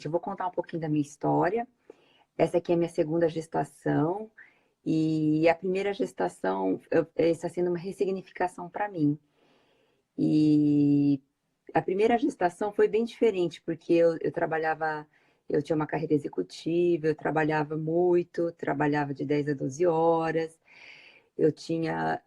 eu vou contar um pouquinho da minha história. Essa aqui é a minha segunda gestação. E a primeira gestação está sendo uma ressignificação para mim. E a primeira gestação foi bem diferente, porque eu trabalhava, eu tinha uma carreira executiva, eu trabalhava muito, trabalhava de 10 a 12 horas, eu tinha,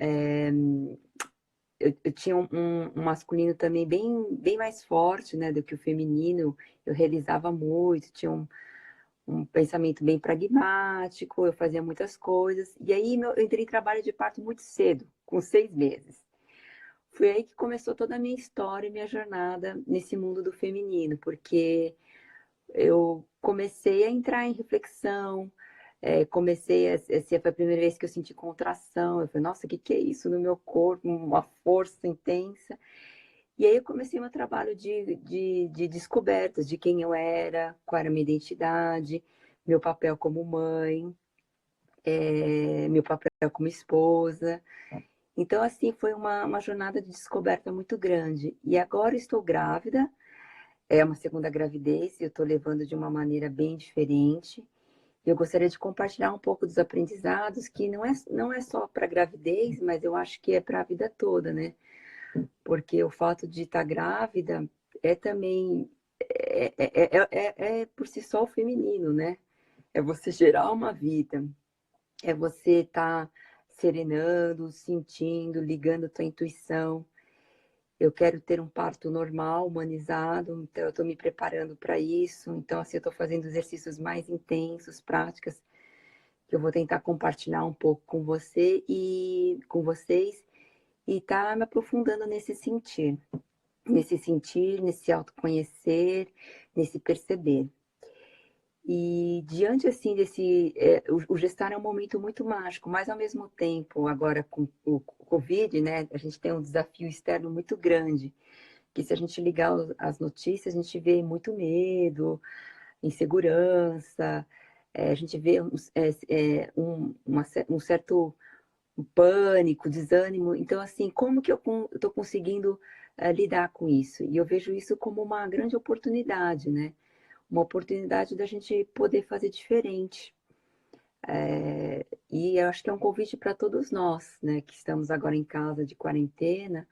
eu tinha um masculino também bem mais forte, né, do que o feminino, eu realizava muito, tinha um pensamento bem pragmático, eu fazia muitas coisas, e aí eu entrei em trabalho de parto muito cedo, com 6 meses. Foi aí que começou toda a minha história, minha jornada nesse mundo do feminino, porque eu comecei a entrar em reflexão, essa foi a primeira vez que eu senti contração, eu falei, nossa, o que que é isso no meu corpo, uma força intensa. E aí eu comecei meu trabalho de descobertas de quem eu era, qual era a minha identidade, meu papel como mãe, meu papel como esposa. Então, assim, foi uma jornada de descoberta muito grande. E agora estou grávida, é uma segunda gravidez, e eu estou levando de uma maneira bem diferente. Eu gostaria de compartilhar um pouco dos aprendizados, que não é só para a gravidez, mas eu acho que é para a vida toda, né? Porque o fato de estar grávida é também, é por si só o feminino, né? É você gerar uma vida, é você estar serenando, sentindo, ligando a tua intuição. Eu quero ter um parto normal, humanizado, então eu estou me preparando para isso. Então, assim, eu estou fazendo exercícios mais intensos, práticas, que eu vou tentar compartilhar um pouco com você e com vocês, e tá me aprofundando nesse sentir, nesse autoconhecer, nesse perceber. E diante assim o gestar é um momento muito mágico, mas ao mesmo tempo, agora com o Covid, né, a gente tem um desafio externo muito grande, que se a gente ligar as notícias, a gente vê muito medo, insegurança, a gente vê um certo pânico, desânimo. Então, assim, como que eu estou conseguindo lidar com isso? E eu vejo isso como uma grande oportunidade, né? Uma oportunidade da gente poder fazer diferente. E eu acho que é um convite para todos nós, né, que estamos agora em casa de quarentena,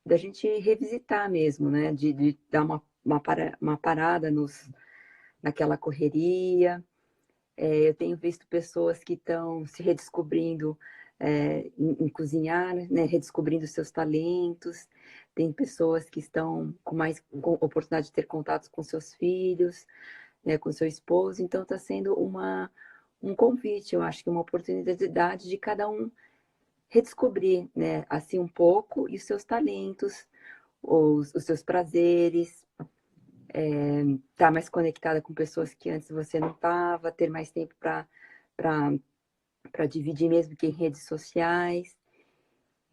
da gente revisitar mesmo, né, de dar uma parada naquela correria. Eu tenho visto pessoas que estão se redescobrindo em cozinhar, né, redescobrindo seus talentos. Tem pessoas que estão com oportunidade de ter contatos com seus filhos, né, com seu esposo. Então, está sendo um convite, eu acho que uma oportunidade de cada um redescobrir, né, assim um pouco, e os seus talentos, os seus prazeres, estar mais conectada com pessoas que antes você não estava, ter mais tempo para dividir mesmo que em redes sociais.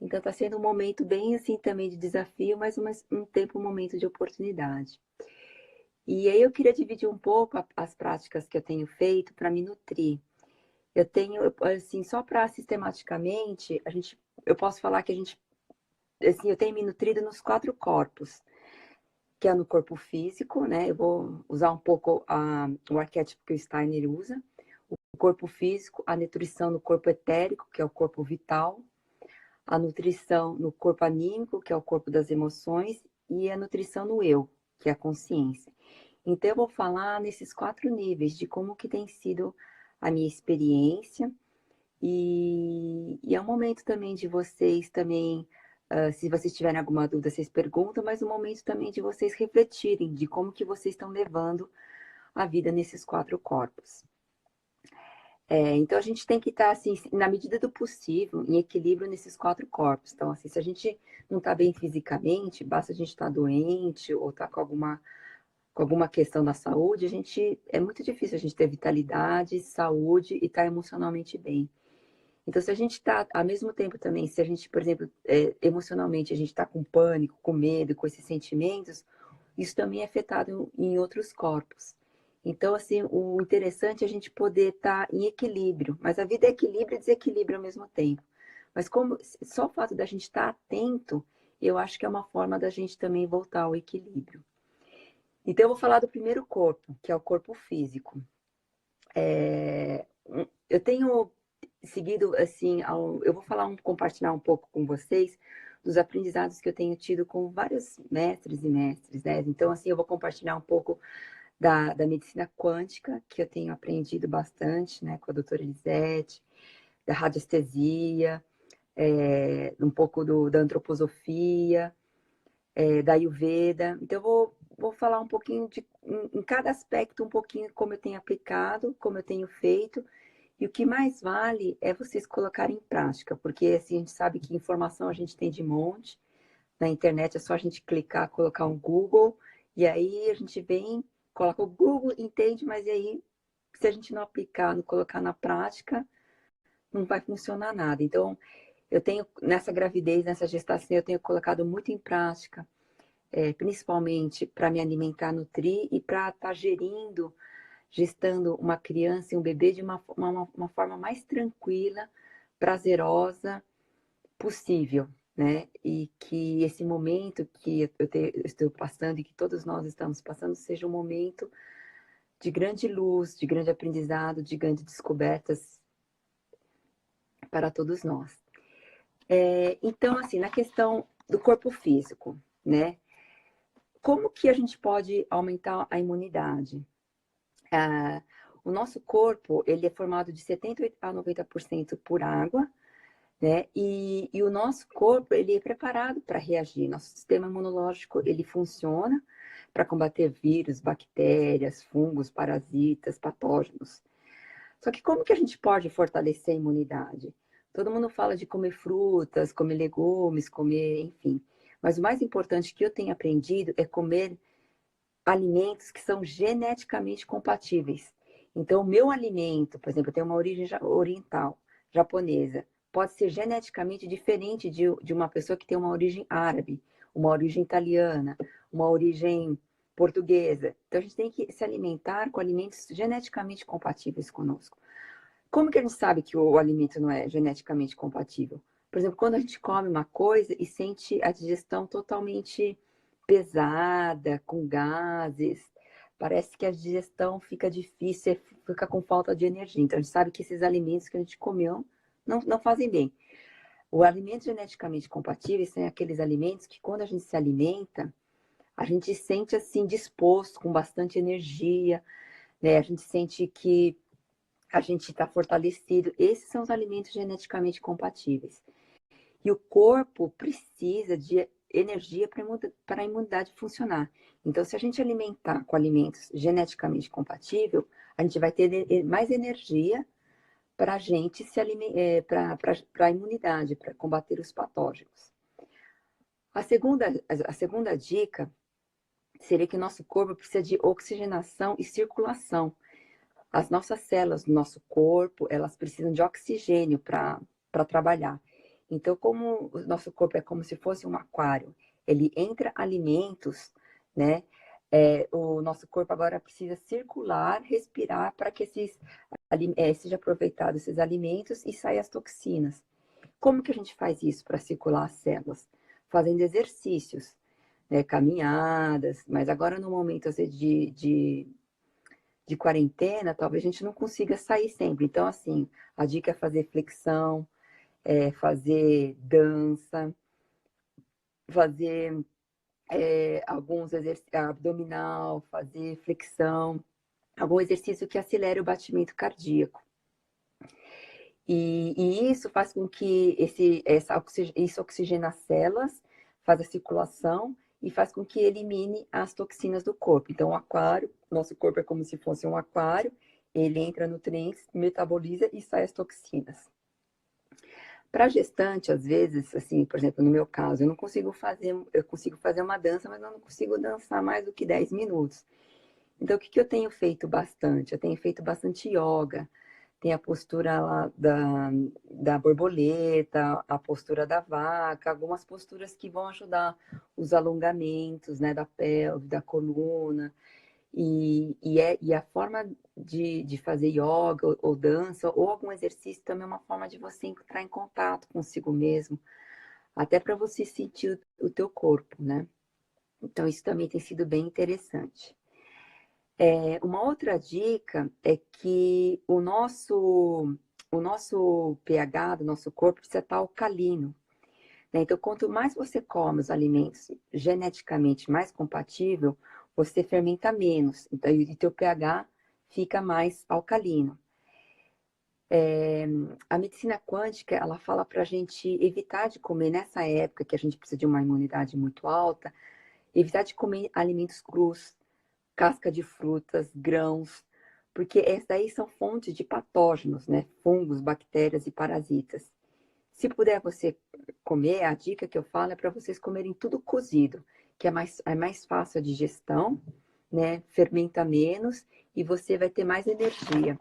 Então está sendo um momento bem assim também de desafio, mas um tempo, um momento de oportunidade. E aí eu queria dividir um pouco as práticas que eu tenho feito para me nutrir. Eu tenho, assim, só para sistematicamente, eu posso falar que assim, eu tenho me nutrido nos 4 corpos, que é no corpo físico, né? Eu vou usar um pouco o arquétipo que o Steiner usa. O corpo físico, a nutrição no corpo etérico, que é o corpo vital, a nutrição no corpo anímico, que é o corpo das emoções, e a nutrição no eu, que é a consciência. Então, eu vou falar nesses 4 níveis de como que tem sido a minha experiência, e é um momento também de vocês também, se vocês tiverem alguma dúvida, vocês perguntam, mas um momento também de vocês refletirem de como que vocês estão levando a vida nesses 4 corpos. Então a gente tem que estar, assim, na medida do possível, em equilíbrio nesses 4 corpos. Então, assim, se a gente não está bem fisicamente, basta a gente estar doente ou estar com alguma questão da saúde, é muito difícil a gente ter vitalidade, saúde e estar emocionalmente bem. Então, se a gente está, ao mesmo tempo também, se a gente, por exemplo, emocionalmente, a gente está com pânico, com medo, com esses sentimentos, isso também é afetado em outros corpos. Então, assim, o interessante é a gente poder estar em equilíbrio, mas a vida é equilíbrio e desequilíbrio ao mesmo tempo. Mas como só o fato da gente estar atento, eu acho que é uma forma da gente também voltar ao equilíbrio. Então, eu vou falar do primeiro corpo, que é o corpo físico. Eu tenho seguido, assim, eu vou compartilhar um pouco com vocês dos aprendizados que eu tenho tido com vários mestres e mestres, né? Então, assim, eu vou compartilhar um pouco da medicina quântica, que eu tenho aprendido bastante, né, com a doutora Elisete, da radiestesia, um pouco da antroposofia, da Ayurveda. Então, eu vou falar um pouquinho em cada aspecto, um pouquinho como eu tenho aplicado, como eu tenho feito. E o que mais vale é vocês colocarem em prática, porque assim, a gente sabe que informação a gente tem de monte. Na internet é só a gente clicar, colocar um Google, e aí a gente vem, coloca o Google, entende, mas e aí, se a gente não aplicar, não colocar na prática, não vai funcionar nada. Então, eu tenho, nessa gravidez, nessa gestação, eu tenho colocado muito em prática, principalmente para me alimentar, nutrir e para estar gestando uma criança e um bebê de uma forma mais tranquila, prazerosa possível, né? E que esse momento que eu estou passando e que todos nós estamos passando seja um momento de grande luz, de grande aprendizado, de grandes descobertas para todos nós. Então, assim, na questão do corpo físico, né? Como que a gente pode aumentar a imunidade? O nosso corpo, ele é formado de 70 a 90% por água, né? E o nosso corpo, ele é preparado para reagir. Nosso sistema imunológico, ele funciona para combater vírus, bactérias, fungos, parasitas, patógenos. Só que como que a gente pode fortalecer a imunidade? Todo mundo fala de comer frutas, comer legumes, comer, enfim. Mas o mais importante que eu tenho aprendido é comer alimentos que são geneticamente compatíveis. Então, o meu alimento, por exemplo, tem uma origem oriental, japonesa, pode ser geneticamente diferente de uma pessoa que tem uma origem árabe, uma origem italiana, uma origem portuguesa. Então, a gente tem que se alimentar com alimentos geneticamente compatíveis conosco. Como que a gente sabe que o alimento não é geneticamente compatível? Por exemplo, quando a gente come uma coisa e sente a digestão totalmente pesada, com gases, parece que a digestão fica difícil, fica com falta de energia. Então, a gente sabe que esses alimentos que a gente comeu não fazem bem. O alimento geneticamente compatível são aqueles alimentos que, quando a gente se alimenta, a gente sente assim disposto, com bastante energia, né? A gente sente que a gente está fortalecido. Esses são os alimentos geneticamente compatíveis. E o corpo precisa de energia para a imunidade funcionar. Então, se a gente alimentar com alimentos geneticamente compatíveis, a gente vai ter mais energia para a gente para a imunidade, para combater os patógenos. A segunda dica seria que o nosso corpo precisa de oxigenação e circulação. As nossas células do nosso corpo, elas precisam de oxigênio para trabalhar. Então, como o nosso corpo é como se fosse um aquário, ele entra alimentos, né? O nosso corpo agora precisa circular, respirar para que seja aproveitado esses alimentos e saiam as toxinas. Como que a gente faz isso para circular as células? Fazendo exercícios, né? Caminhadas, mas agora no momento assim, de quarentena, talvez a gente não consiga sair sempre. Então, assim, a dica é fazer flexão, fazer dança, fazer alguns exercícios abdominal, fazer flexão, algum exercício que acelere o batimento cardíaco. E isso faz com que isso oxigena as células, faz a circulação e faz com que elimine as toxinas do corpo. Então, o aquário, nosso corpo é como se fosse um aquário, ele entra nutrientes, metaboliza e sai as toxinas. Para gestante, às vezes, assim, por exemplo, no meu caso, eu consigo fazer uma dança, mas eu não consigo dançar mais do que 10 minutos. Então, o que eu tenho feito bastante? Eu tenho feito bastante yoga, tem a postura lá da borboleta, a postura da vaca, algumas posturas que vão ajudar os alongamentos, né, da pelve, da coluna. E a forma de fazer yoga ou dança ou algum exercício também é uma forma de você entrar em contato consigo mesmo, até para você sentir o teu corpo, né? Então, isso também tem sido bem interessante. Uma outra dica é que o nosso pH do nosso corpo precisa estar alcalino, né? Então, quanto mais você come os alimentos geneticamente mais compatível, você fermenta menos. Então, e teu pH fica mais alcalino. A medicina quântica, ela fala para a gente evitar de comer nessa época que a gente precisa de uma imunidade muito alta, evitar de comer alimentos crus, casca de frutas, grãos, porque essas daí são fontes de patógenos, né? Fungos, bactérias e parasitas. Se puder você comer, a dica que eu falo é para vocês comerem tudo cozido, que é mais fácil a digestão, né? Fermenta menos e você vai ter mais energia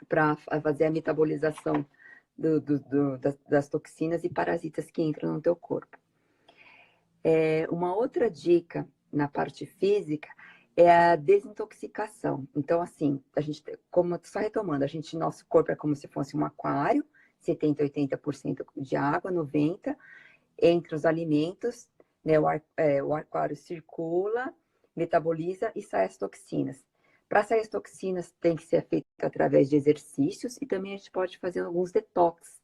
para fazer a metabolização das toxinas e parasitas que entram no teu corpo. Uma outra dica na parte física é a desintoxicação. Então, assim, a gente, como só retomando, nosso corpo é como se fosse um aquário, 70, 80% de água, 90% entre os alimentos, né? O aquário circula, metaboliza e sai as toxinas. Para sair as toxinas tem que ser feito através de exercícios e também a gente pode fazer alguns detox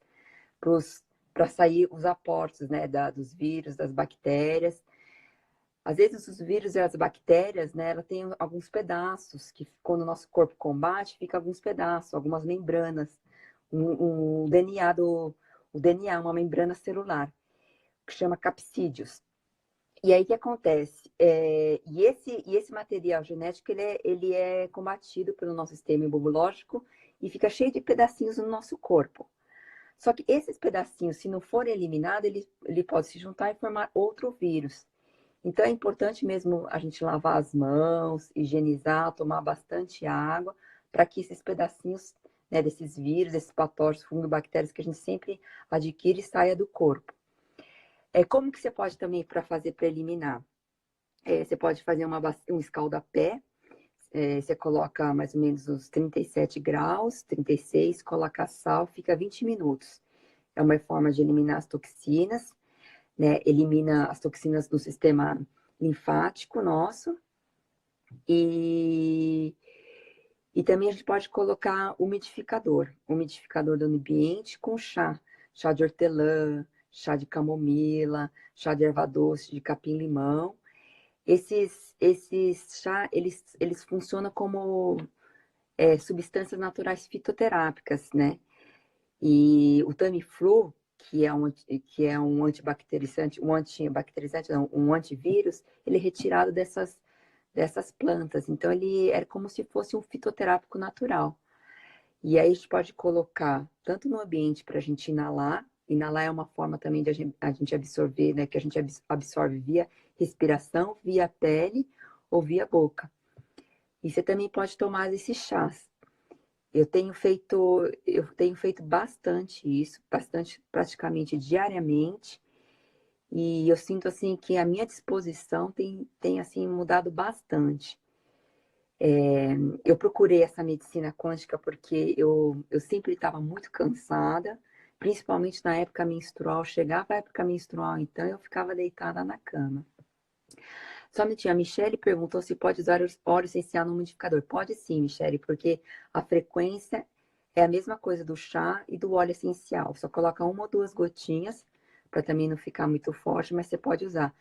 para sair os aportes, né, dos vírus, das bactérias. Às vezes os vírus e as bactérias, né, ela tem alguns pedaços que quando o nosso corpo combate, fica alguns pedaços, algumas membranas, um DNA o DNA, uma membrana celular, que chama capsídeos. E aí o que acontece? E esse material genético ele é combatido pelo nosso sistema imunológico e fica cheio de pedacinhos no nosso corpo. Só que esses pedacinhos, se não forem eliminados, ele pode se juntar e formar outro vírus. Então é importante mesmo a gente lavar as mãos, higienizar, tomar bastante água, para que esses pedacinhos, né, desses vírus, esses patógenos, fungos, bactérias que a gente sempre adquire, saia do corpo. Como que você pode também para fazer para eliminar? Você pode fazer um escaldapé, você coloca mais ou menos uns 37 graus, 36, coloca sal, fica 20 minutos. É uma forma de eliminar as toxinas, né? Elimina as toxinas do sistema linfático nosso. E, e também a gente pode colocar umidificador do ambiente com chá de hortelã, chá de camomila, chá de erva doce, de capim-limão. Esses chá, eles funcionam como substâncias naturais fitoterápicas, né? E o Tamiflu, que é um antivírus, ele é retirado dessas plantas. Então, ele é como se fosse um fitoterápico natural. E aí a gente pode colocar tanto no ambiente para a gente inalar. Inalar é uma forma também de a gente absorver, né? Que a gente absorve via respiração, via pele ou via boca. E você também pode tomar esses chás. Eu tenho feito bastante isso, bastante, praticamente diariamente, e eu sinto assim que a minha disposição tem assim mudado bastante. Eu procurei essa medicina quântica porque eu sempre estava muito cansada, principalmente na época menstrual. Chegava a época menstrual, então eu ficava deitada na cama. Somente a Michelle perguntou se pode usar óleo essencial no umidificador. Pode sim, Michelle, porque a frequência é a mesma coisa do chá e do óleo essencial. Só coloca uma ou duas gotinhas, para também não ficar muito forte, mas você pode usar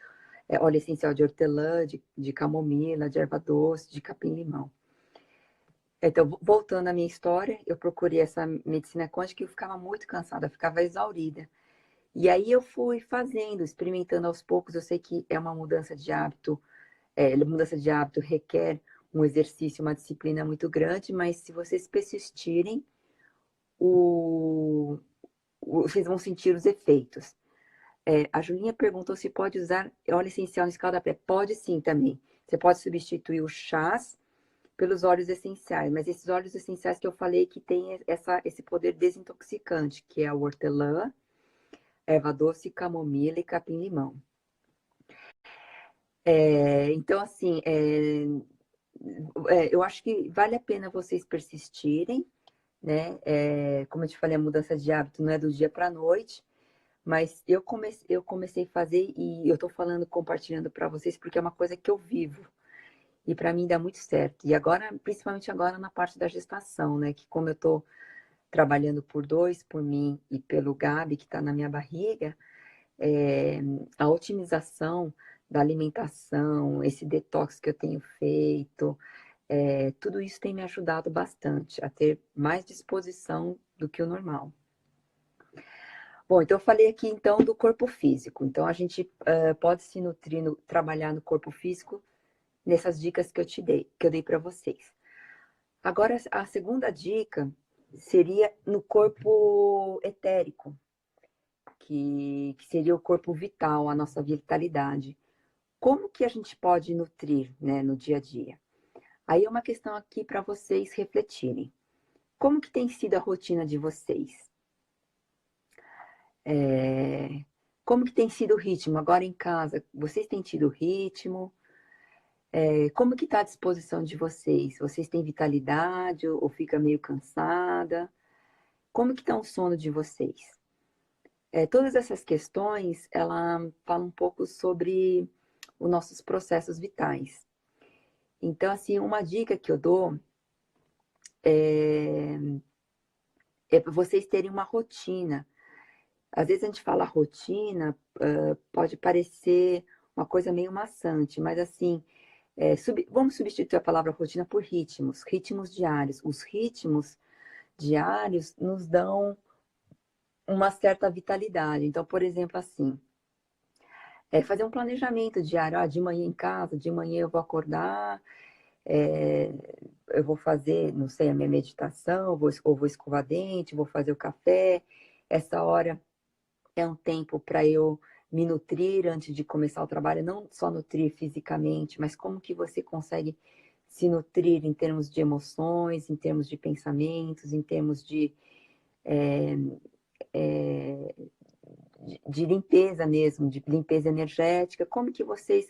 óleo essencial de hortelã, de camomila, de erva doce, de capim-limão. Então, voltando à minha história, eu procurei essa medicina quântica e eu ficava muito cansada, eu ficava exaurida. E aí eu fui fazendo, experimentando aos poucos. Eu sei que é uma mudança de hábito. Mudança de hábito requer um exercício, uma disciplina muito grande, mas se vocês persistirem, vocês vão sentir os efeitos. A Julinha perguntou se pode usar óleo essencial no escaldapé. Pode sim também. Você pode substituir os chás pelos óleos essenciais, mas esses óleos essenciais que eu falei que tem esse poder desintoxicante, que é o hortelã, erva doce, camomila e capim-limão. Então, assim, eu acho que vale a pena vocês persistirem, né? Como eu te falei, a mudança de hábito não é do dia para a noite, Mas eu comecei a fazer e eu tô falando, compartilhando para vocês, porque é uma coisa que eu vivo. E para mim dá muito certo. E agora, principalmente agora na parte da gestação, né? Que como eu tô trabalhando por dois, por mim e pelo Gabi, que está na minha barriga, é, a otimização da alimentação, esse detox que eu tenho feito, tudo isso tem me ajudado bastante a ter mais disposição do que o normal. Bom, então eu falei aqui então do corpo físico. Então a gente pode se nutrir, trabalhar no corpo físico nessas dicas que eu te dei, que eu dei para vocês. Agora a segunda dica seria no corpo etérico, que seria o corpo vital, a nossa vitalidade. Como que a gente pode nutrir, né, no dia a dia? Aí é uma questão aqui para vocês refletirem. Como que tem sido a rotina de vocês? É, Como que tem sido o ritmo agora em casa? Vocês têm tido ritmo? Como que está a disposição de vocês? Vocês têm vitalidade ou fica meio cansada? Como que está o sono de vocês? Todas essas questões, ela fala um pouco sobre os nossos processos vitais. Então, assim, uma dica que eu dou é para vocês terem uma rotina. Às vezes a gente fala rotina, pode parecer uma coisa meio maçante, mas assim, vamos substituir a palavra rotina por ritmos, ritmos diários. Os ritmos diários nos dão uma certa vitalidade. Então, por exemplo, assim, fazer um planejamento diário, de manhã em casa, de manhã eu vou acordar, é, eu vou fazer, não sei, a minha meditação, ou vou escovar dente, vou fazer o café. Essa hora é um tempo para eu me nutrir antes de começar o trabalho, não só nutrir fisicamente, mas como que você consegue se nutrir em termos de emoções, em termos de pensamentos, em termos é, é, de limpeza mesmo, de limpeza energética, como que vocês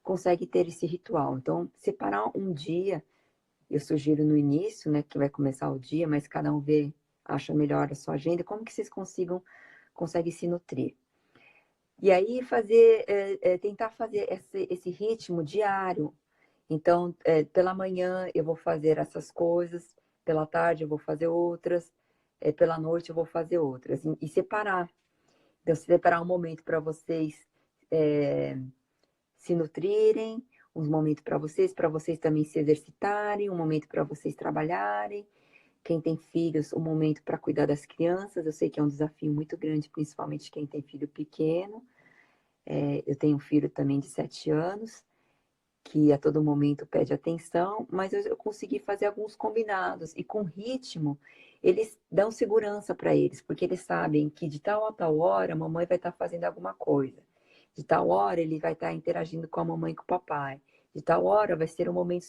conseguem ter esse ritual? Então, separar um dia, eu sugiro no início, né, que vai começar o dia, mas cada um vê, acha melhor a sua agenda, como que vocês conseguem se nutrir? E aí tentar fazer esse ritmo diário. Então, pela manhã eu vou fazer essas coisas, pela tarde eu vou fazer outras, pela noite eu vou fazer outras, e separar. Então, separar um momento para vocês é, se nutrirem, um momento para vocês também se exercitarem, um momento para vocês trabalharem. Quem tem filhos, um momento para cuidar das crianças. Eu sei que é um desafio muito grande, principalmente quem tem filho pequeno. Eu tenho um filho também de 7 anos, que a todo momento pede atenção, mas eu consegui fazer alguns combinados. E com ritmo, eles dão segurança para eles, porque eles sabem que de tal a tal hora a mamãe vai estar fazendo alguma coisa. De tal hora ele vai estar interagindo com a mamãe e com o papai. De tal hora vai ser um momento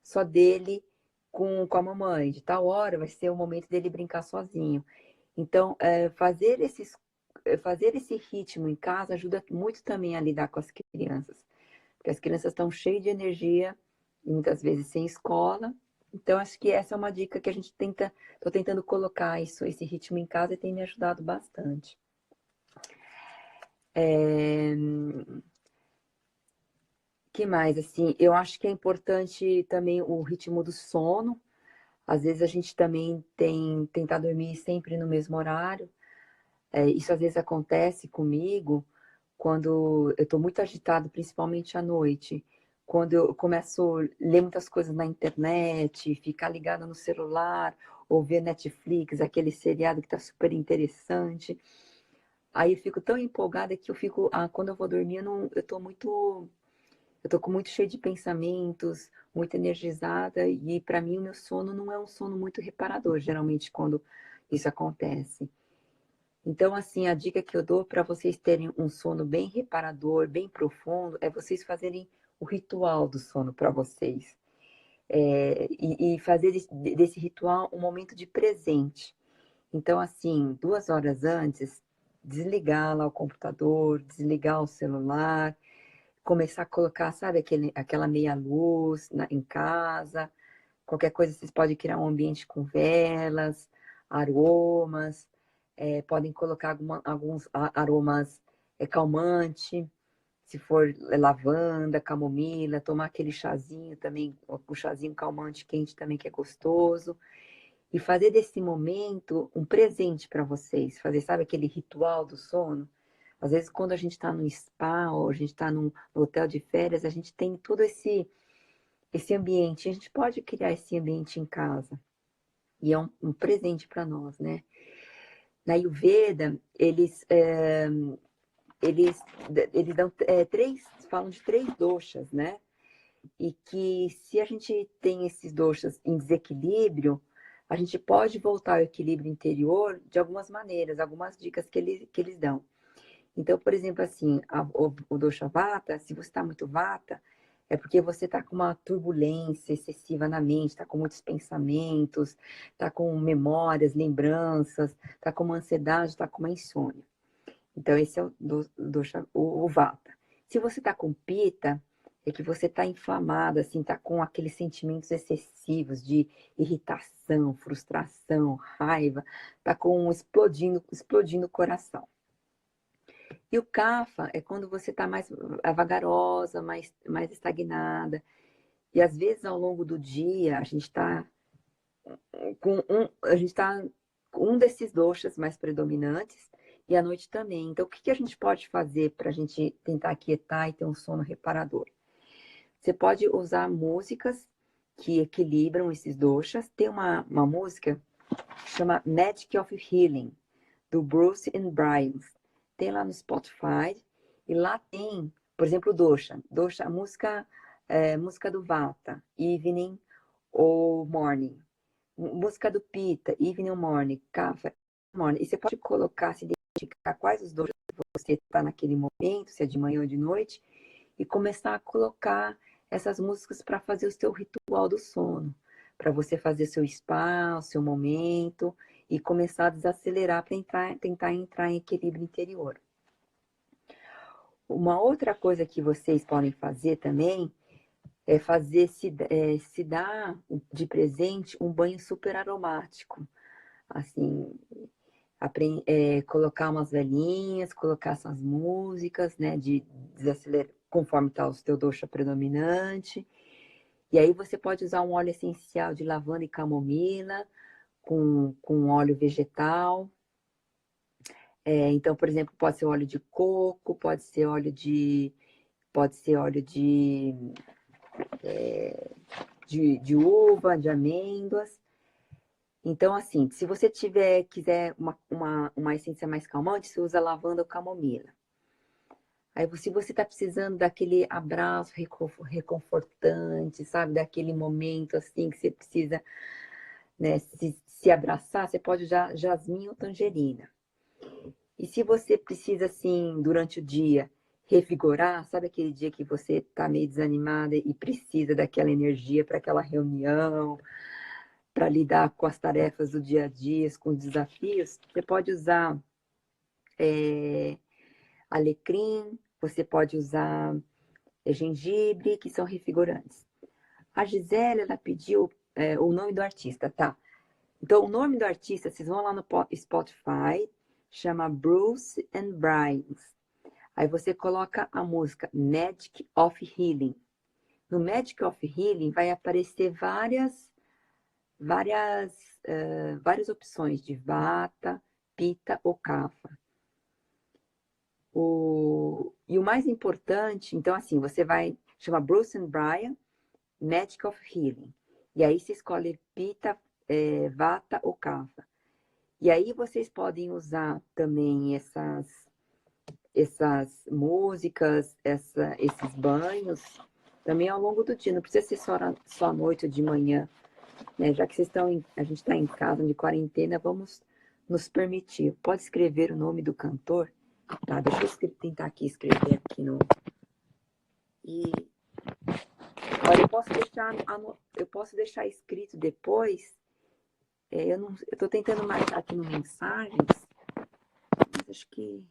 só dele com a mamãe. De tal hora vai ser o momento dele brincar sozinho. Então, fazer esse ritmo em casa ajuda muito também a lidar com as crianças. Porque as crianças estão cheias de energia, e muitas vezes sem escola. Então, acho que essa é uma dica que a gente estou tentando colocar esse ritmo em casa e tem me ajudado bastante. É, que mais? Assim, eu acho que é importante também o ritmo do sono. Às vezes a gente também tem tentar dormir sempre no mesmo horário. Isso às vezes acontece comigo quando eu estou muito agitado, principalmente à noite. Quando eu começo a ler muitas coisas na internet, ficar ligada no celular, ou ver Netflix, aquele seriado que está super interessante. Aí eu fico tão empolgada que quando eu vou dormir, eu tô com muito cheio de pensamentos, muito energizada, e para mim o meu sono não é um sono muito reparador, geralmente quando isso acontece. Então, assim, a dica que eu dou para vocês terem um sono bem reparador, bem profundo, é vocês fazerem o ritual do sono para vocês. E fazer desse ritual um momento de presente. Então, assim, 2 horas antes, desligar lá o computador, desligar o celular, começar a colocar, sabe, aquela meia luz em casa. Qualquer coisa, vocês podem criar um ambiente com velas, aromas. podem colocar alguns aromas calmante, se for lavanda, camomila, tomar aquele chazinho também, o chazinho calmante quente também que é gostoso. E fazer desse momento um presente para vocês, fazer, sabe, aquele ritual do sono. Às vezes, quando a gente está no spa ou a gente está num hotel de férias, a gente tem todo esse ambiente. A gente pode criar esse ambiente em casa. E é um presente para nós, né? Na Ayurveda, eles, eles dão falam de 3 doshas, né? E que se a gente tem esses doshas em desequilíbrio, a gente pode voltar ao equilíbrio interior de algumas maneiras, algumas dicas que eles dão. Então, por exemplo, assim, o dosha vata, se você está muito vata, é porque você está com uma turbulência excessiva na mente, está com muitos pensamentos, está com memórias, lembranças, está com uma ansiedade, está com uma insônia. Então, esse é o vata. Se você está com pita, é que você está inflamado, assim, está com aqueles sentimentos excessivos de irritação, frustração, raiva, está com explodindo o coração. E o kapha é quando você está mais vagarosa, mais estagnada. E às vezes ao longo do dia a gente está com um desses doshas mais predominantes e à noite também. Então, o que a gente pode fazer para a gente tentar aquietar e ter um sono reparador? Você pode usar músicas que equilibram esses doshas. Tem uma música que chama Magic of Healing, do Bruce and Brian. Tem lá no Spotify. E lá tem, por exemplo, o dosha. Dosha, a música do Vata, Evening ou Morning. Música do Pitta, Evening ou Morning, Kapha, Morning. E você pode colocar, se identificar quais os doshas você está naquele momento, se é de manhã ou de noite, e começar a colocar essas músicas para fazer o seu ritual do sono, para você fazer seu spa, o seu momento, e começar a desacelerar para tentar entrar em equilíbrio interior. Uma outra coisa que vocês podem fazer também é se dar de presente um banho super aromático. Assim, colocar umas velhinhas, colocar essas músicas, né, de desacelerar, conforme está o seu dosha predominante. E aí você pode usar um óleo essencial de lavanda e camomila com óleo vegetal. Então, por exemplo, pode ser óleo de coco, de uva, de amêndoas. Então, assim, se você quiser uma essência mais calmante, você usa lavanda ou camomila. Aí, se você está precisando daquele abraço reconfortante, sabe? Daquele momento, assim, que você precisa, né, se abraçar, você pode usar jasmim ou tangerina. E se você precisa, assim, durante o dia, revigorar, sabe aquele dia que você está meio desanimada e precisa daquela energia para aquela reunião, para lidar com as tarefas do dia a dia, com os desafios, você pode usar alecrim, você pode usar gengibre, que são revigorantes. A Gisele, ela pediu o nome do artista, tá? Então, o nome do artista, vocês vão lá no Spotify, chama Bruce and Brian. Aí você coloca a música Magic of Healing. No Magic of Healing vai aparecer várias opções de vata, pita ou kapha. E o mais importante, então assim, chama Bruce and Brian, Magic of Healing. E aí você escolhe pita, vata ou kapha. E aí vocês podem usar também essas músicas, esses banhos, também ao longo do dia. Não precisa ser só à noite ou de manhã, né? Já que a gente está em casa de quarentena, vamos nos permitir. Pode escrever o nome do cantor? Tá, deixa eu tentar escrever aqui no... E, olha, eu posso deixar escrito depois. Eu estou tentando marcar aqui no mensagens, mas acho que...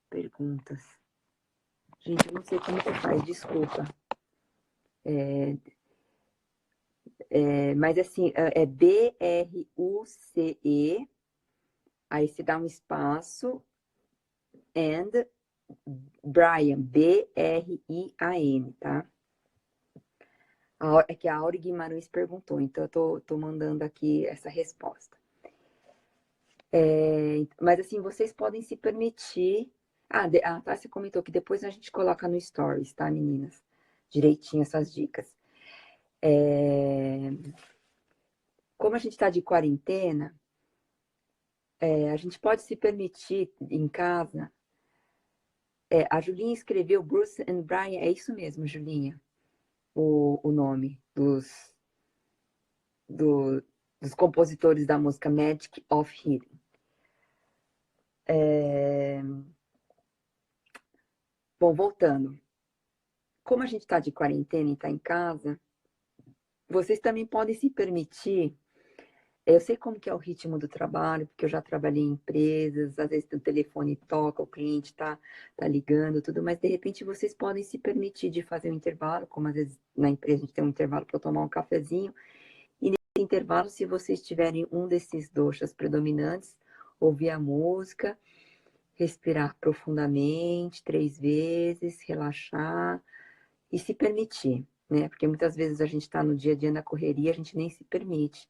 Perguntas. Gente, eu não sei como que faz, desculpa. Mas assim, é Bruce, aí você dá um espaço, and Brian, Brian, tá? É que a Auri Guimarães perguntou, então eu tô mandando aqui essa resposta. Mas assim, vocês podem se permitir. A Tássia comentou que depois a gente coloca no Stories, tá, meninas? Direitinho essas dicas. Como a gente está de quarentena, a gente pode se permitir em casa. A Julinha escreveu Bruce and Brian, é isso mesmo, Julinha, o nome dos compositores da música Magic of Healing. Bom, voltando. Como a gente está de quarentena e está em casa, vocês também podem se permitir. Eu sei como que é o ritmo do trabalho, porque eu já trabalhei em empresas, às vezes o telefone toca, o cliente tá ligando, tudo, mas de repente vocês podem se permitir de fazer um intervalo, como às vezes na empresa a gente tem um intervalo para tomar um cafezinho, e nesse intervalo, se vocês tiverem um desses doshas predominantes, ouvir a música, respirar profundamente 3 vezes, relaxar e se permitir, né? Porque muitas vezes a gente está no dia a dia na correria, a gente nem se permite.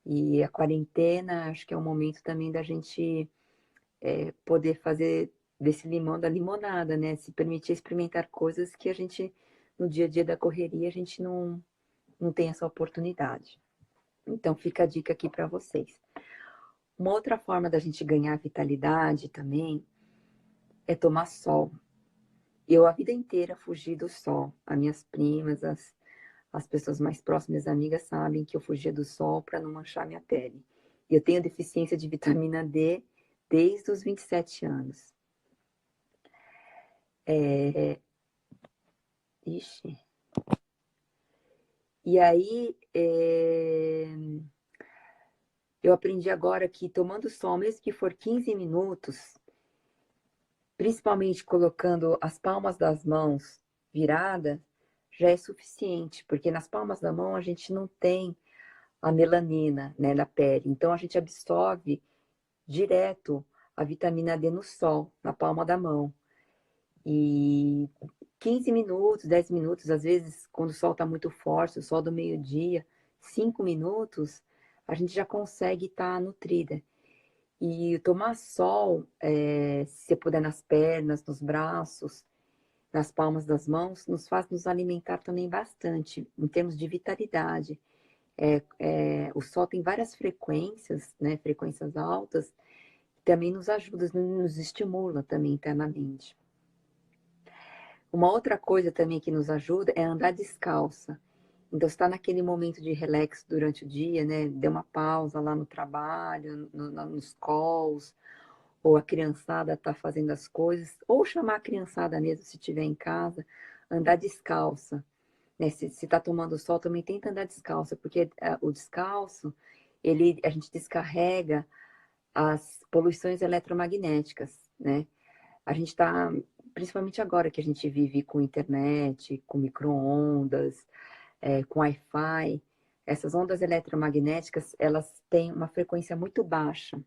E a quarentena, acho que é um momento também da gente poder fazer desse limão da limonada, né? Se permitir experimentar coisas que a gente, no dia a dia da correria, a gente não tem essa oportunidade. Então, fica a dica aqui para vocês. Uma outra forma da gente ganhar vitalidade também é tomar sol. Eu, a vida inteira, fugi do sol. As minhas primas, as pessoas mais próximas, amigas, sabem que eu fugia do sol para não manchar minha pele. E eu tenho deficiência de vitamina D desde os 27 anos. Ixi. E aí, eu aprendi agora que tomando sol, mesmo que for 15 minutos, principalmente colocando as palmas das mãos viradas, já é suficiente, porque nas palmas da mão a gente não tem a melanina, né, da pele. Então a gente absorve direto a vitamina D no sol, na palma da mão. E 15 minutos, 10 minutos, às vezes, quando o sol está muito forte, o sol do meio-dia, 5 minutos, a gente já consegue estar nutrida. E tomar sol, se você puder nas pernas, nos braços, nas palmas das mãos, nos faz nos alimentar também bastante, em termos de vitalidade. O sol tem várias frequências, né, frequências altas, que também nos ajuda, nos estimula também internamente. Uma outra coisa também que nos ajuda é andar descalça. Então, está naquele momento de relax durante o dia, né? Dê uma pausa lá no trabalho, nos calls, ou a criançada está fazendo as coisas, ou chamar a criançada mesmo, se estiver em casa, andar descalça. Né? Se está tomando sol, também tenta andar descalça, porque o descalço, a gente descarrega as poluições eletromagnéticas, né? A gente está, principalmente agora que a gente vive com internet, com micro-ondas, com Wi-Fi, essas ondas eletromagnéticas, elas têm uma frequência muito baixa.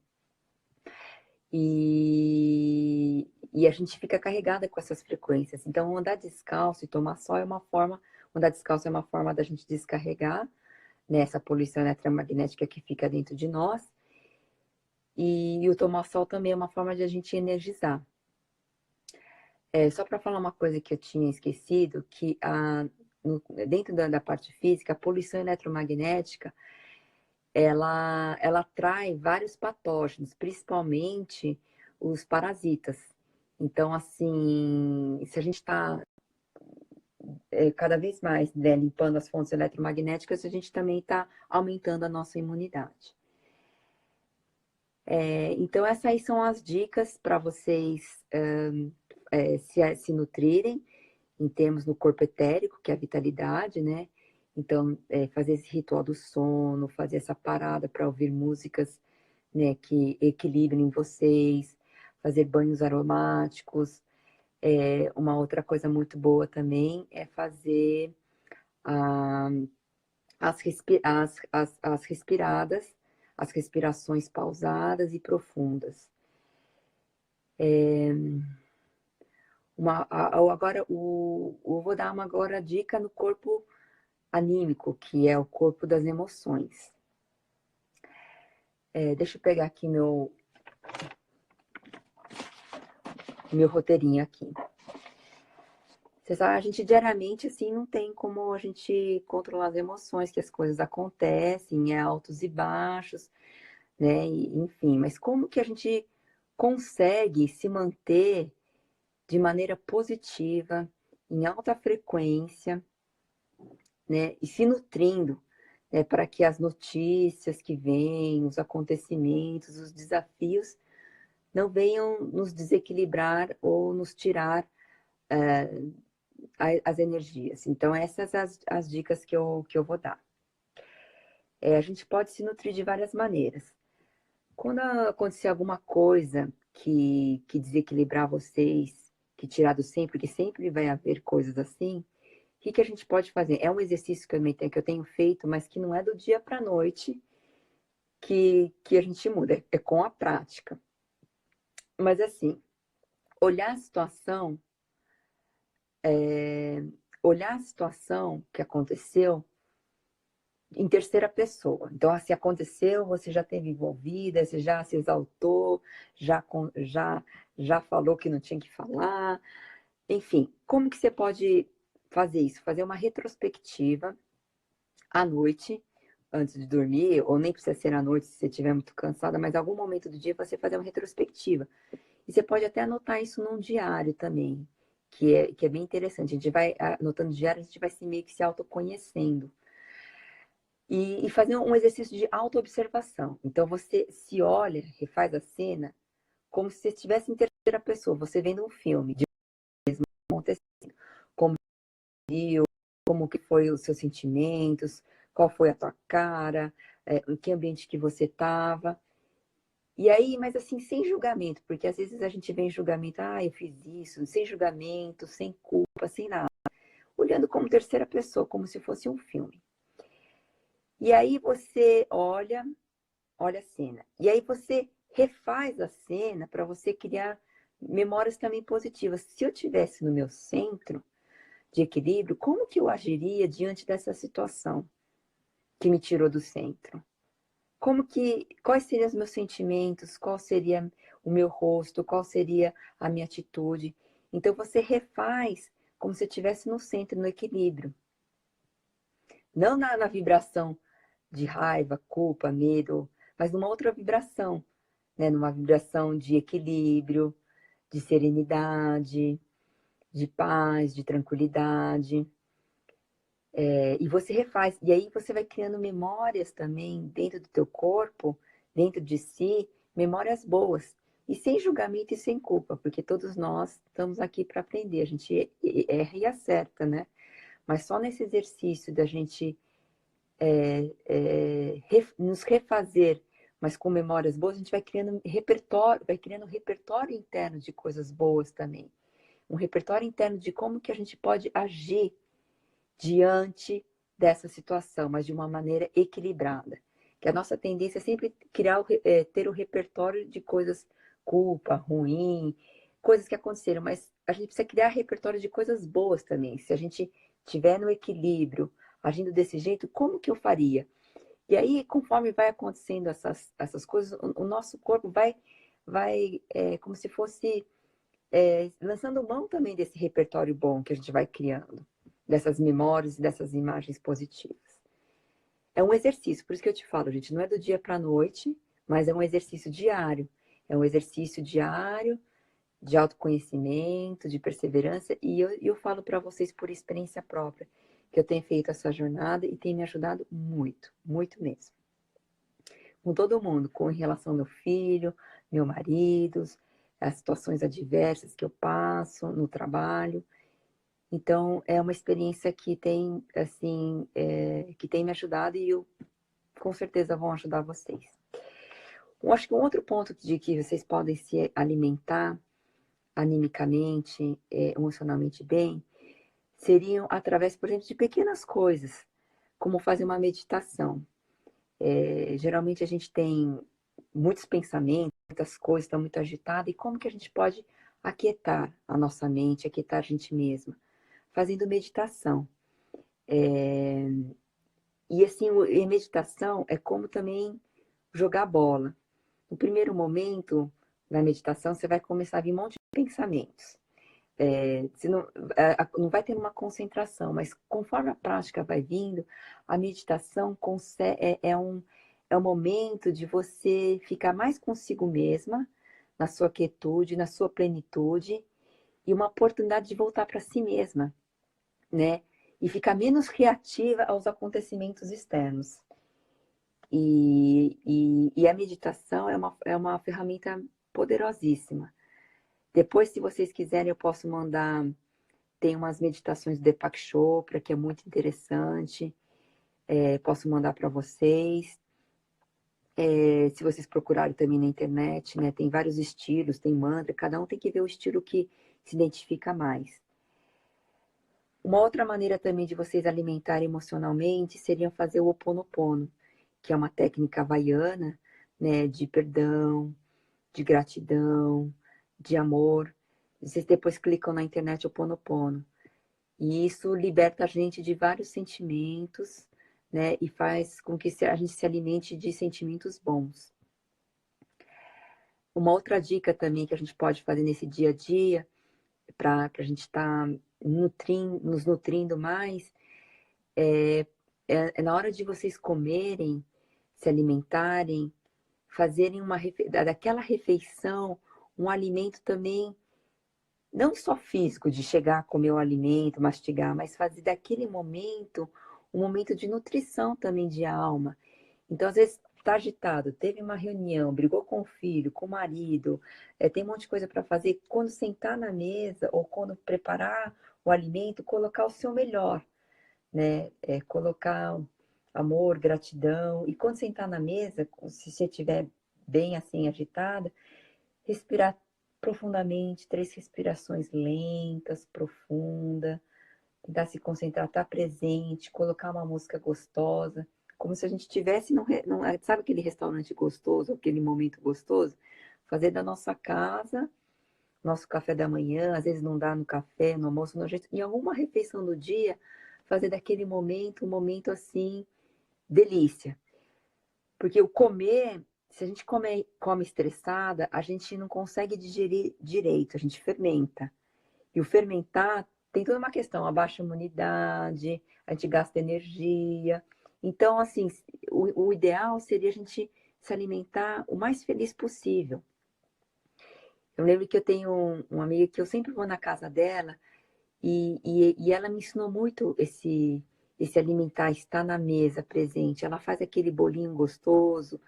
E a gente fica carregada com essas frequências. Então, andar descalço e tomar sol é uma forma, andar descalço é uma forma da gente descarregar, né, essa poluição eletromagnética que fica dentro de nós. E o tomar sol também é uma forma de a gente energizar. Só para falar uma coisa que eu tinha esquecido, que dentro da parte física, a poluição eletromagnética, ela atrai vários patógenos, principalmente os parasitas. Então, assim, se a gente está cada vez mais, né, limpando as fontes eletromagnéticas, a gente também está aumentando a nossa imunidade. Então, essas aí são as dicas para vocês se nutrirem em termos no corpo etérico, que é a vitalidade, né? Então, fazer esse ritual do sono, fazer essa parada para ouvir músicas, né, que equilibrem vocês, fazer banhos aromáticos. Uma outra coisa muito boa também é fazer as respiradas, as respirações pausadas e profundas. Agora, eu vou dar agora dica no corpo anímico, que é o corpo das emoções. Deixa eu pegar aqui meu roteirinho aqui. Você sabe, a gente diariamente, assim, não tem como a gente controlar as emoções, que as coisas acontecem, altos e baixos, né? Enfim, mas como que a gente consegue se manter de maneira positiva, em alta frequência, né? E se nutrindo, né? Para que as notícias que vêm, os acontecimentos, os desafios, não venham nos desequilibrar ou nos tirar as energias. Então, essas as dicas que eu vou dar. A gente pode se nutrir de várias maneiras. Quando acontecer alguma coisa que desequilibrar vocês, que tirar do sempre, porque sempre vai haver coisas assim, o que a gente pode fazer? É um exercício que eu tenho feito, mas que não é do dia para a noite que a gente muda, é com a prática. Mas assim, olhar a situação, olhar a situação que aconteceu em terceira pessoa. Então, se aconteceu, você já esteve envolvida, você já se exaltou, já falou que não tinha que falar. Enfim, como que você pode fazer isso? Fazer uma retrospectiva à noite, antes de dormir, ou nem precisa ser à noite se você estiver muito cansada, mas em algum momento do dia você fazer uma retrospectiva. E você pode até anotar isso num diário também, que é bem interessante. A gente vai anotando diário, a gente vai meio que se autoconhecendo. E fazer um exercício de autoobservação. Então, você se olha, refaz a cena, como se você estivesse em terceira pessoa, você vendo um filme de acontecendo. Como viu, como que foi os seus sentimentos, qual foi a tua cara, em que ambiente que você estava. E aí, mas assim, sem julgamento, porque às vezes a gente vem em julgamento, eu fiz isso, sem julgamento, sem culpa, sem nada. Olhando como terceira pessoa, como se fosse um filme. E aí você olha a cena. E aí você refaz a cena para você criar memórias também positivas. Se eu tivesse no meu centro de equilíbrio, como que eu agiria diante dessa situação que me tirou do centro? Quais seriam os meus sentimentos? Qual seria o meu rosto? Qual seria a minha atitude? Então você refaz como se estivesse no centro, no equilíbrio. Não na vibração de raiva, culpa, medo, mas numa outra vibração, né? Numa vibração de equilíbrio, de serenidade, de paz, de tranquilidade. E você refaz. E aí você vai criando memórias também dentro do teu corpo, dentro de si, memórias boas. E sem julgamento e sem culpa, porque todos nós estamos aqui para aprender. A gente erra e acerta, né? Mas só nesse exercício da gente nos refazer, mas com memórias boas, a gente vai criando um repertório interno de coisas boas também. Um repertório interno de como que a gente pode agir diante dessa situação, mas de uma maneira equilibrada. Que a nossa tendência é sempre ter o repertório de coisas, culpa, ruim, coisas que aconteceram, mas a gente precisa criar repertório de coisas boas também. Se a gente tiver no equilíbrio, agindo desse jeito, como que eu faria? E aí, conforme vai acontecendo essas coisas, o nosso corpo vai como se fosse lançando mão também desse repertório bom que a gente vai criando, dessas memórias e dessas imagens positivas. É um exercício, por isso que eu te falo, gente, não é do dia para a noite, mas é um exercício diário. É um exercício diário de autoconhecimento, de perseverança, e eu falo para vocês por experiência própria, que eu tenho feito essa jornada e tem me ajudado muito, muito mesmo. Com todo mundo, com relação ao meu filho, meu marido, as situações adversas que eu passo no trabalho. Então, é uma experiência que tem, assim, que tem me ajudado e eu, com certeza, vão ajudar vocês. Eu acho que um outro ponto de que vocês podem se alimentar animicamente, emocionalmente bem, seriam através, por exemplo, de pequenas coisas. como fazer uma meditação. Geralmente a gente tem muitos pensamentos, muitas coisas, está muito agitada, e como que a gente pode aquietar a nossa mente, aquietar a gente mesma? Fazendo meditação. E assim, a meditação é como também jogar bola. No primeiro momento da meditação, você vai começar a vir um monte de pensamentos. Você não vai ter uma concentração, mas conforme a prática vai vindo, a meditação é um momento de você ficar mais consigo mesma, na sua quietude, na sua plenitude, e uma oportunidade de voltar para si mesma, né? E ficar menos reativa aos acontecimentos externos. E a meditação é uma ferramenta poderosíssima. Depois, se vocês quiserem, eu posso mandar. Tem umas meditações do Deepak Chopra, que é muito interessante. Posso mandar para vocês. Se vocês procurarem também na internet, né? Tem vários estilos, tem mantra. Cada um tem que ver o estilo que se identifica mais. Uma outra maneira também de vocês alimentarem emocionalmente seria fazer o Ho Oponopono, que é uma técnica havaiana, né? De perdão, de gratidão, de amor. Vocês depois clicam na internet Ho Oponopono. E isso liberta a gente de vários sentimentos, né? E faz com que a gente se alimente de sentimentos bons. Uma outra dica também que a gente pode fazer nesse dia a dia, para a gente estar nos nutrindo mais, é na hora de vocês comerem, se alimentarem, fazerem daquela refeição um alimento também, não só físico, de chegar a comer o alimento, mastigar, mas fazer daquele momento um momento de nutrição também de alma. Então, às vezes, está agitado, teve uma reunião, brigou com o filho, com o marido, tem um monte de coisa para fazer. Quando sentar na mesa ou quando preparar o alimento, colocar o seu melhor, né? Colocar amor, gratidão. E quando sentar na mesa, se você estiver bem assim, agitada, respirar profundamente, 3 respirações lentas, profundas, tentar se concentrar, estar presente, colocar uma música gostosa, como se a gente estivesse sabe aquele restaurante gostoso, aquele momento gostoso? Fazer da nossa casa, nosso café da manhã, às vezes não dá no café, no almoço, em alguma refeição do dia, fazer daquele momento um momento assim, delícia. Porque o comer, se a gente come estressada, a gente não consegue digerir direito, a gente fermenta. E o fermentar tem toda uma questão, a baixa imunidade, a gente gasta energia. Então, assim, o ideal seria a gente se alimentar o mais feliz possível. Eu lembro que eu tenho uma amiga que eu sempre vou na casa dela e ela me ensinou muito esse alimentar, estar na mesa presente. Ela faz aquele bolinho gostoso,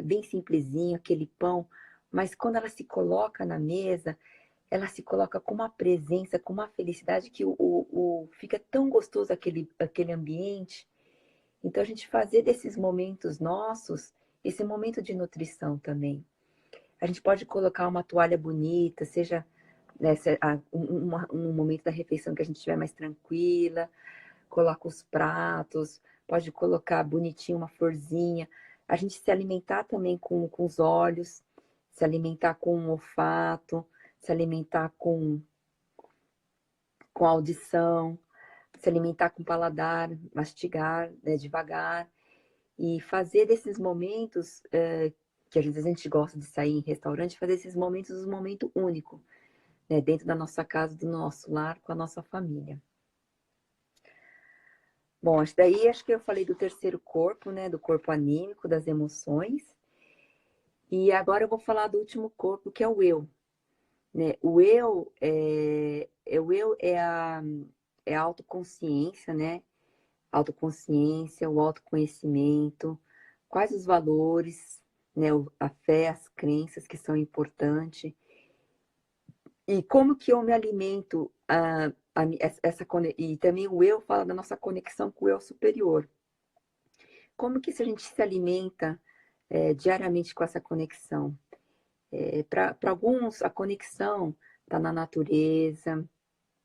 bem simplesinho, aquele pão, mas quando ela se coloca na mesa, ela se coloca com uma presença, com uma felicidade que fica tão gostoso aquele ambiente. Então, a gente fazer desses momentos nossos, esse momento de nutrição também. A gente pode colocar uma toalha bonita, seja um momento da refeição que a gente estiver mais tranquila, coloca os pratos, pode colocar bonitinho uma florzinha. A gente se alimentar também com os olhos, se alimentar com o olfato, se alimentar com a audição, se alimentar com o paladar, mastigar, né, devagar. E fazer desses momentos, que às vezes a gente gosta de sair em restaurante, fazer esses momentos um momento único, né, dentro da nossa casa, do nosso lar, com a nossa família. Bom, acho que eu falei do terceiro corpo, né, do corpo anímico, das emoções. E agora eu vou falar do último corpo, que é o eu. Né? É a autoconsciência, né? Autoconsciência, o autoconhecimento, quais os valores, né? A fé, as crenças que são importantes. E como que eu me alimento, e também o eu fala da nossa conexão com o eu superior. Como que se a gente se alimenta diariamente com essa conexão? Para alguns, a conexão está na natureza,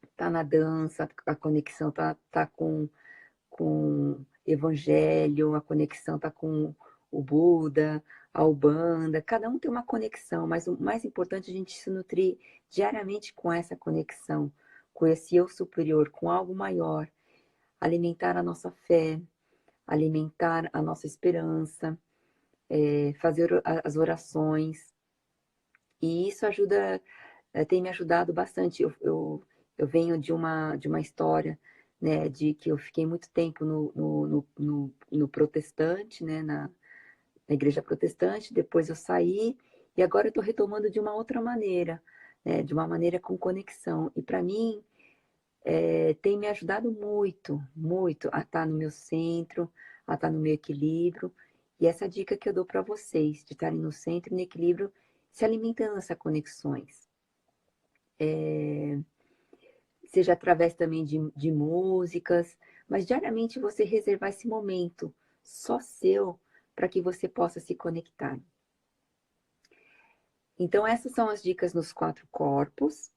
está na dança, a conexão está com Evangelho, a conexão está com o Buda, a Umbanda, cada um tem uma conexão, mas o mais importante é a gente se nutrir diariamente com essa conexão, com esse eu superior, com algo maior, alimentar a nossa fé, alimentar a nossa esperança, fazer as orações, e isso ajuda, tem me ajudado bastante. Eu venho de uma história, né, de que eu fiquei muito tempo no protestante, né, na igreja protestante, depois eu saí, e agora eu estou retomando de uma outra maneira, né, de uma maneira com conexão. E para mim, tem me ajudado muito, muito a estar no meu centro, a estar no meu equilíbrio. E essa dica que eu dou para vocês, de estarem no centro e no equilíbrio, se alimentando dessas conexões. Seja através também de músicas, mas diariamente você reservar esse momento só seu para que você possa se conectar. Então, essas são as dicas nos 4 corpos.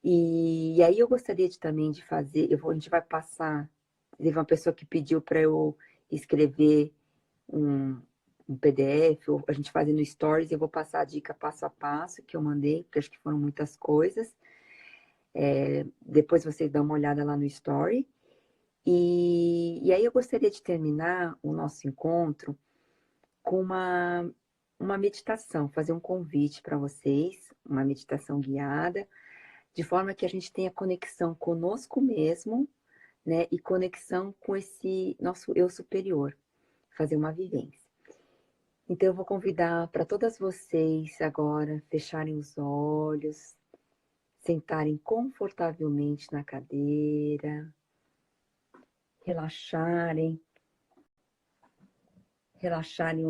E aí eu gostaria também de fazer, a gente vai passar, teve uma pessoa que pediu para eu escrever um PDF, ou a gente fazer no Stories, eu vou passar a dica passo a passo que eu mandei, porque acho que foram muitas coisas. Depois vocês dão uma olhada lá no Story. E aí eu gostaria de terminar o nosso encontro com uma meditação, fazer um convite para vocês, uma meditação guiada, de forma que a gente tenha conexão conosco mesmo, né, e conexão com esse nosso eu superior, fazer uma vivência. Então eu vou convidar para todas vocês agora fecharem os olhos, sentarem confortavelmente na cadeira, relaxarem, relaxarem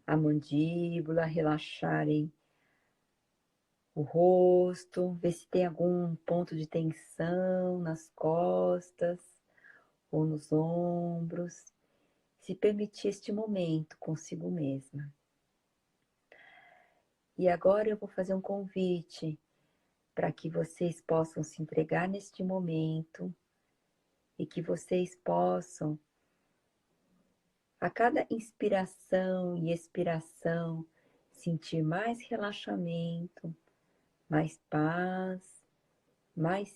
a mandíbula, relaxarem o rosto, ver se tem algum ponto de tensão nas costas ou nos ombros. Se permitir este momento consigo mesma. E agora eu vou fazer um convite para que vocês possam se entregar neste momento e que vocês possam, a cada inspiração e expiração, sentir mais relaxamento, mais paz, mais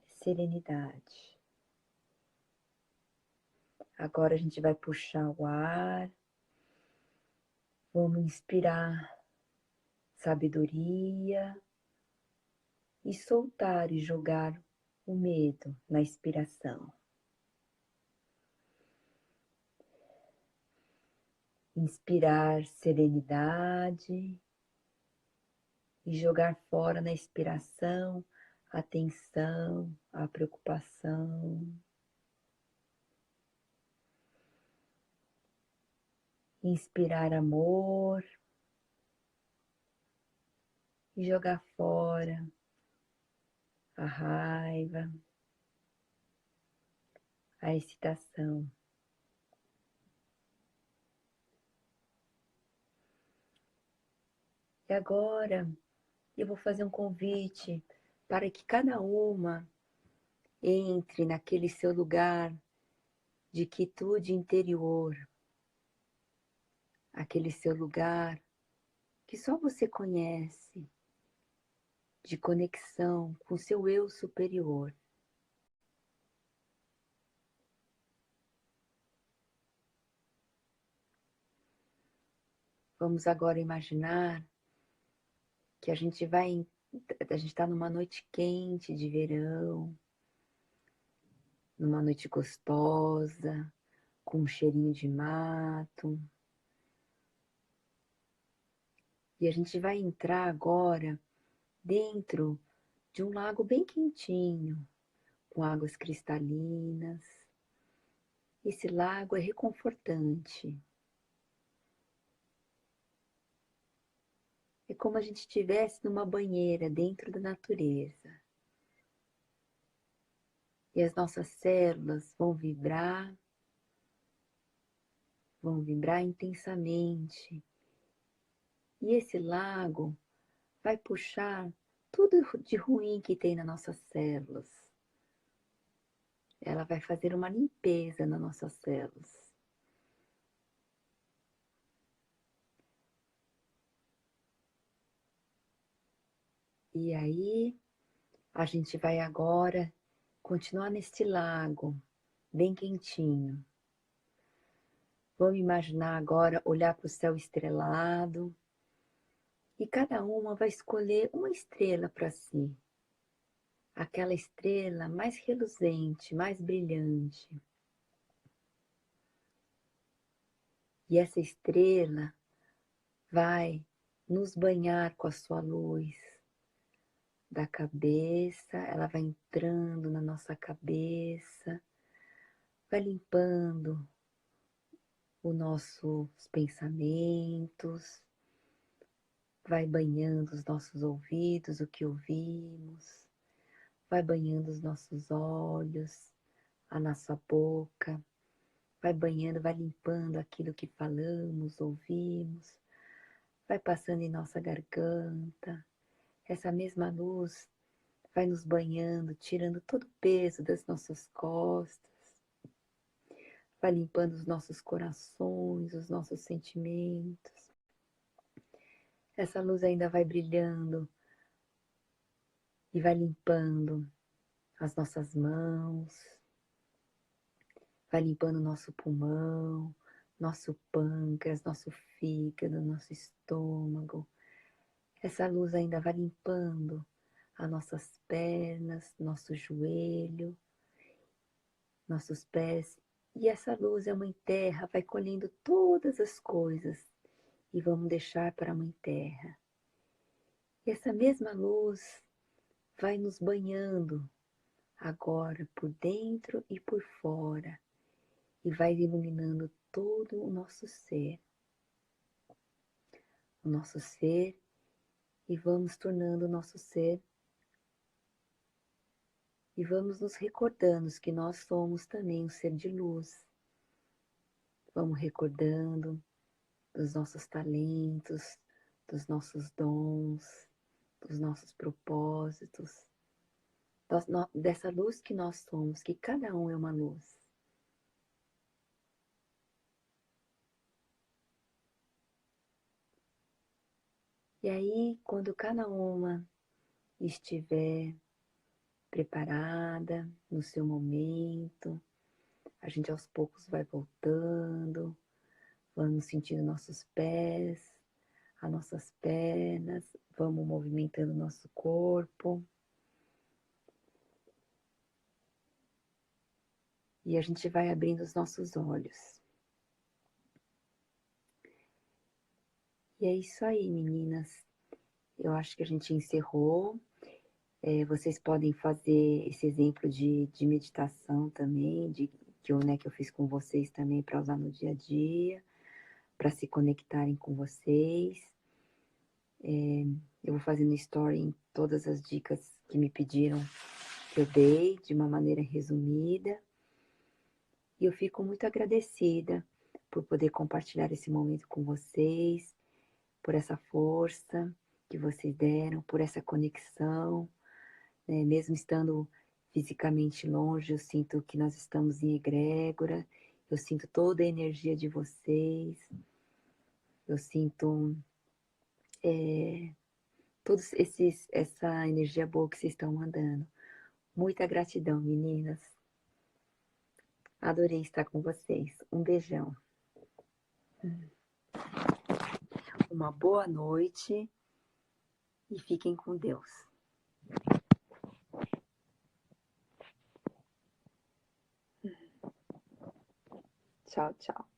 serenidade. Agora a gente vai puxar o ar, vamos inspirar sabedoria e soltar e jogar o medo na expiração. Inspirar serenidade e jogar fora na expiração a tensão, a preocupação. Inspirar amor e jogar fora a raiva, a excitação. E agora eu vou fazer um convite para que cada uma entre naquele seu lugar de quietude interior, aquele seu lugar que só você conhece, de conexão com seu eu superior. Vamos agora imaginar que a gente está numa noite quente de verão, numa noite gostosa, com um cheirinho de mato. E a gente vai entrar agora dentro de um lago bem quentinho, com águas cristalinas. Esse lago é reconfortante. É como a gente estivesse numa banheira dentro da natureza. E as nossas células vão vibrar intensamente. E esse lago vai puxar tudo de ruim que tem nas nossas células. ela vai fazer uma limpeza nas nossas células. E aí, a gente vai agora continuar neste lago, bem quentinho. Vamos imaginar agora olhar para o céu estrelado e cada uma vai escolher uma estrela para si. Aquela estrela mais reluzente, mais brilhante. E essa estrela vai nos banhar com a sua luz da cabeça, ela vai entrando na nossa cabeça, vai limpando os nossos pensamentos, vai banhando os nossos ouvidos, o que ouvimos, vai banhando os nossos olhos, a nossa boca, vai banhando, vai limpando aquilo que falamos, ouvimos, vai passando em nossa garganta. Essa mesma luz vai nos banhando, tirando todo o peso das nossas costas, vai limpando os nossos corações, os nossos sentimentos. Essa luz ainda vai brilhando e vai limpando as nossas mãos, vai limpando nosso pulmão, nosso pâncreas, nosso fígado, nosso estômago. Essa luz ainda vai limpando as nossas pernas, nosso joelho, nossos pés. E essa luz é a Mãe Terra, vai colhendo todas as coisas e vamos deixar para a Mãe Terra. E essa mesma luz vai nos banhando agora por dentro e por fora e vai iluminando todo o nosso ser. O nosso ser, e vamos tornando o nosso ser e vamos nos recordando que nós somos também um ser de luz. Vamos recordando dos nossos talentos, dos nossos dons, dos nossos propósitos, dessa luz que nós somos, que cada um é uma luz. E aí, quando cada uma estiver preparada no seu momento, a gente aos poucos vai voltando, vamos sentindo nossos pés, as nossas pernas, vamos movimentando nosso corpo. E a gente vai abrindo os nossos olhos. E é isso aí, meninas. Eu acho que a gente encerrou. Vocês podem fazer esse exemplo de meditação também, que eu fiz com vocês também para usar no dia a dia, para se conectarem com vocês. Eu vou fazendo story em todas as dicas que me pediram que eu dei, de uma maneira resumida. E eu fico muito agradecida por poder compartilhar esse momento com vocês, por essa força que vocês deram, por essa conexão, né? Mesmo estando fisicamente longe, eu sinto que nós estamos em egrégora, eu sinto toda a energia de vocês, eu sinto essa energia boa que vocês estão mandando. Muita gratidão, meninas. Adorei estar com vocês. Um beijão. Uma boa noite e fiquem com Deus. Tchau, tchau.